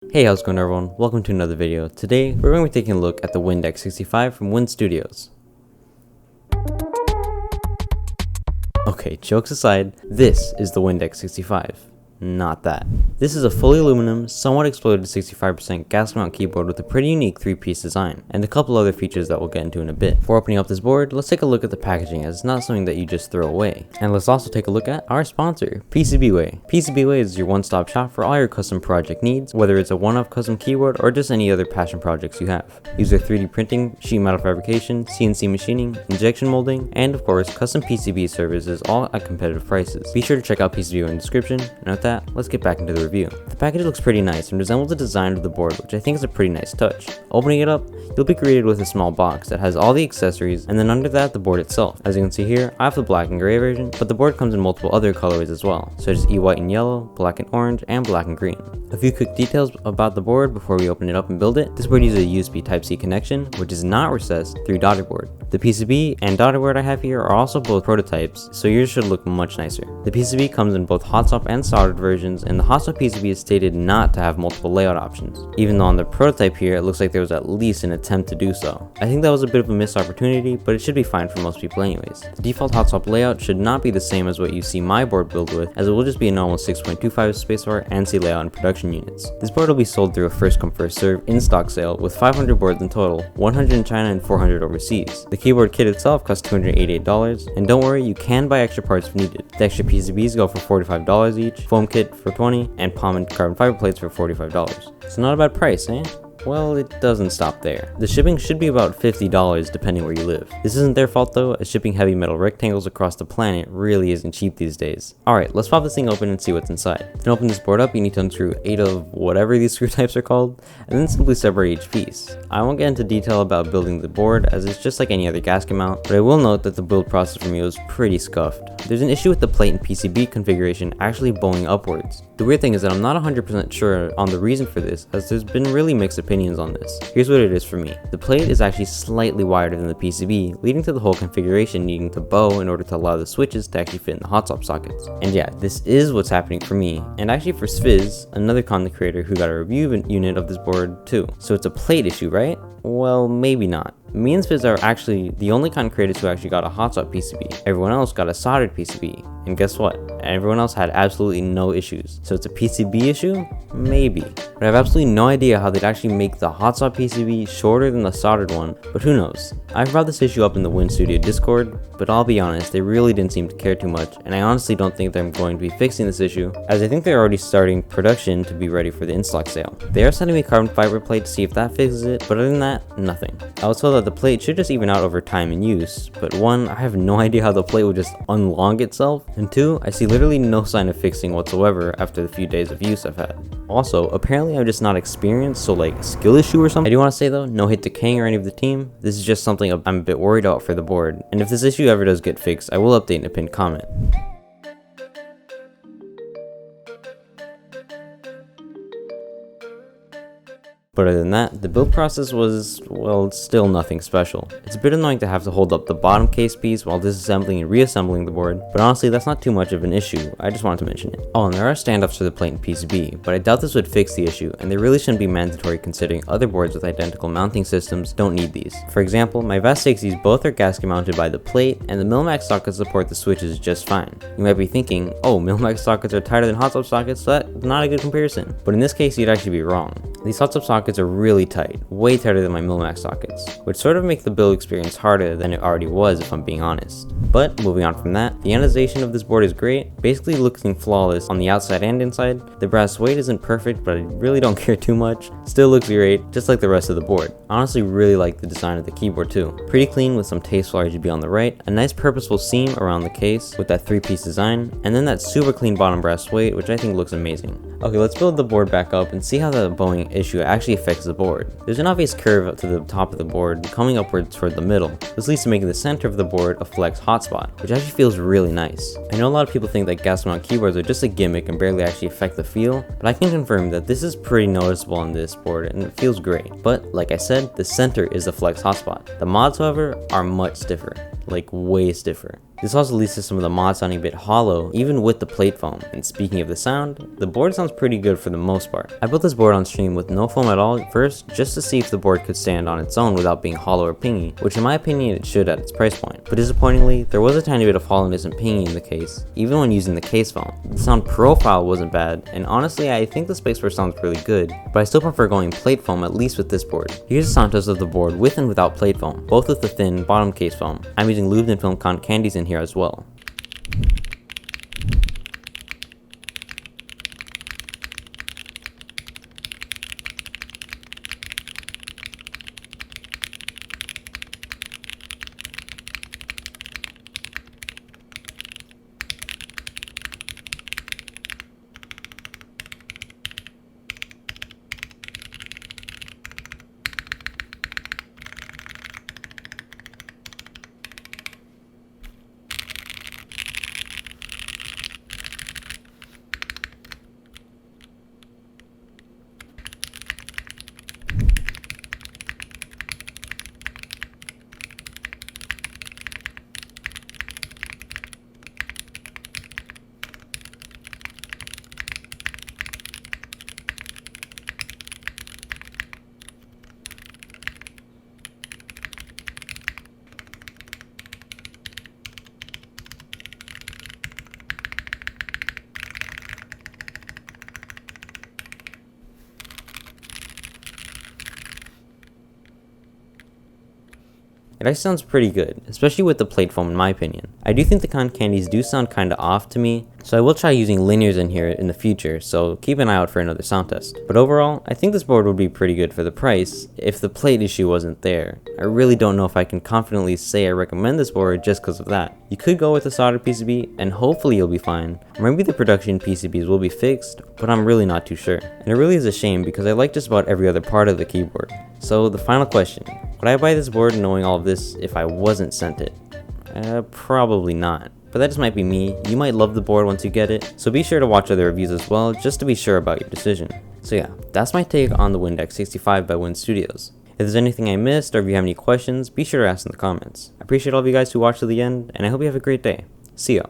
Hey, how's it going everyone? Welcome to another video. Today, we're going to be taking a look at the Wind.x65 from Wind Studios. Okay, jokes aside, this is the Wind.x65. Not that. This is a fully aluminum, somewhat exploded 65% gas mount keyboard with a pretty unique 3-piece design, and a couple other features that we'll get into in a bit. Before opening up this board, let's take a look at the packaging, as it's not something that you just throw away. And let's also take a look at our sponsor, PCBWay. PCBWay is your one-stop shop for all your custom project needs, whether it's a one-off custom keyboard or just any other passion projects you have. Use their 3D printing, sheet metal fabrication, CNC machining, injection molding, and of course, custom PCB services, all at competitive prices. Be sure to check out PCBWay in the description, and with that, let's get back into the review. The package looks pretty nice and resembles the design of the board, which I think is a pretty nice touch. Opening it up, you'll be greeted with a small box that has all the accessories, and then under that, the board itself. As you can see here, I have the black and gray version, but the board comes in multiple other colorways as well, such as white and yellow, black and orange, and black and green. A few quick details about the board before we open it up and build it. This board uses a USB Type-C connection, which is not recessed through daughter board. The PCB and daughter board I have here are also both prototypes, so yours should look much nicer. The PCB comes in both hot swap and soldered versions, and the hot swap PCB is stated not to have multiple layout options, even though on the prototype here it looks like there was at least an attempt to do so. I think that was a bit of a missed opportunity, but it should be fine for most people anyways. The default hot swap layout should not be the same as what you see my board build with, as it will just be a normal 6.25 spacebar ANSI layout in production units. This board will be sold through a first come first serve in stock sale with 500 boards in total, 100 in China and 400 overseas. The keyboard kit itself costs $288, and don't worry, you can buy extra parts if needed. The extra PCBs go for $45 each, foam kit for $20, and palm and carbon fiber plates for $45. So not a bad price, eh? Well, it doesn't stop there. The shipping should be about $50 depending where you live. This isn't their fault though, as shipping heavy metal rectangles across the planet really isn't cheap these days. Alright, let's pop this thing open and see what's inside. To open this board up, you need to unscrew 8 of whatever these screw types are called, and then simply separate each piece. I won't get into detail about building the board, as it's just like any other gasket mount, but I will note that the build process for me was pretty scuffed. There's an issue with the plate and PCB configuration actually bowing upwards. The weird thing is that I'm not 100% sure on the reason for this, as there's been really mixed opinions on this. Here's what it is for me. The plate is actually slightly wider than the PCB, leading to the whole configuration needing to bow in order to allow the switches to actually fit in the hot swap sockets. And yeah, this is what's happening for me, and actually for Sviz, another content creator who got a review unit of this board too. So it's a plate issue, right? Well, maybe not. Me and Sviz are actually the only content creators who actually got a hot swap PCB. Everyone else got a soldered PCB. And guess what? Everyone else had absolutely no issues. So it's a PCB issue? Maybe. But I have absolutely no idea how they'd actually make the hot swap PCB shorter than the soldered one, but who knows. I've brought this issue up in the Wind Studio Discord, but I'll be honest, they really didn't seem to care too much, and I honestly don't think they're going to be fixing this issue, as I think they're already starting production to be ready for the in-stock sale. They are sending me carbon fiber plate to see if that fixes it, but other than that, nothing. I was told that the plate should just even out over time in use, but 1, I have no idea how the plate will just unlong itself, and 2, I see literally no sign of fixing whatsoever after the few days of use I've had. Also, apparently I'm just not experienced, so like a skill issue or something. I do want to say though, no hit to King or any of the team. This is just something I'm a bit worried about for the board, and if this issue ever does get fixed, I will update in a pinned comment. But other than that, the build process was, well, still nothing special. It's a bit annoying to have to hold up the bottom case piece while disassembling and reassembling the board, but honestly that's not too much of an issue, I just wanted to mention it. Oh, and there are standoffs for the plate and PCB, but I doubt this would fix the issue, and they really shouldn't be mandatory considering other boards with identical mounting systems don't need these. For example, my VAST-60s both are gasket mounted by the plate, and the Millimax sockets support the switches just fine. You might be thinking, oh, Millimax sockets are tighter than hot swap sockets, so that's not a good comparison. But in this case, you'd actually be wrong. These hot swap sockets are really tight, way tighter than my Millimax sockets, which sort of make the build experience harder than it already was if I'm being honest. But moving on from that, the anodization of this board is great, basically looking flawless on the outside and inside. The brass weight isn't perfect, but I really don't care too much. Still looks great, just like the rest of the board. Honestly really like the design of the keyboard too. Pretty clean with some tasteful RGB on the right, a nice purposeful seam around the case with that 3-piece design, and then that super clean bottom brass weight, which I think looks amazing. Okay, let's build the board back up and see how the bowing issue actually affects the board. There's an obvious curve up to the top of the board coming upwards toward the middle. This leads to making the center of the board a flex hotspot, which actually feels really nice. I know a lot of people think that gas mount keyboards are just a gimmick and barely actually affect the feel, but I can confirm that this is pretty noticeable on this board and it feels great. But like I said, the center is the flex hotspot. The mods, however, are much stiffer. like way stiffer. This also leads to some of the mods sounding a bit hollow, even with the plate foam. And speaking of the sound, the board sounds pretty good for the most part. I built this board on stream with no foam at all at first, just to see if the board could stand on its own without being hollow or pingy, which in my opinion it should at its price point. But disappointingly, there was a tiny bit of hollowness and pingy in the case, even when using the case foam. The sound profile wasn't bad, and honestly I think the spacebar sounds really good, but I still prefer going plate foam at least with this board. Here's a sound test of the board with and without plate foam, both with the thin bottom case foam. I'm using lubed and film cotton candies in here as well. It actually sounds pretty good, especially with the plate foam in my opinion. I do think the cotton candies do sound kinda off to me, so I will try using linears in here in the future, so keep an eye out for another sound test. But overall, I think this board would be pretty good for the price if the plate issue wasn't there. I really don't know if I can confidently say I recommend this board just because of that. You could go with a soldered PCB and hopefully you'll be fine. Or maybe the production PCBs will be fixed, but I'm really not too sure. And it really is a shame because I like just about every other part of the keyboard. So the final question, would I buy this board knowing all of this if I wasn't sent it? Probably not. But that just might be me. You might love the board once you get it, so be sure to watch other reviews as well just to be sure about your decision. So yeah, that's my take on the Wind.x65 by Wind Studios. If there's anything I missed or if you have any questions, be sure to ask in the comments. I appreciate all of you guys who watched to the end, and I hope you have a great day. See ya.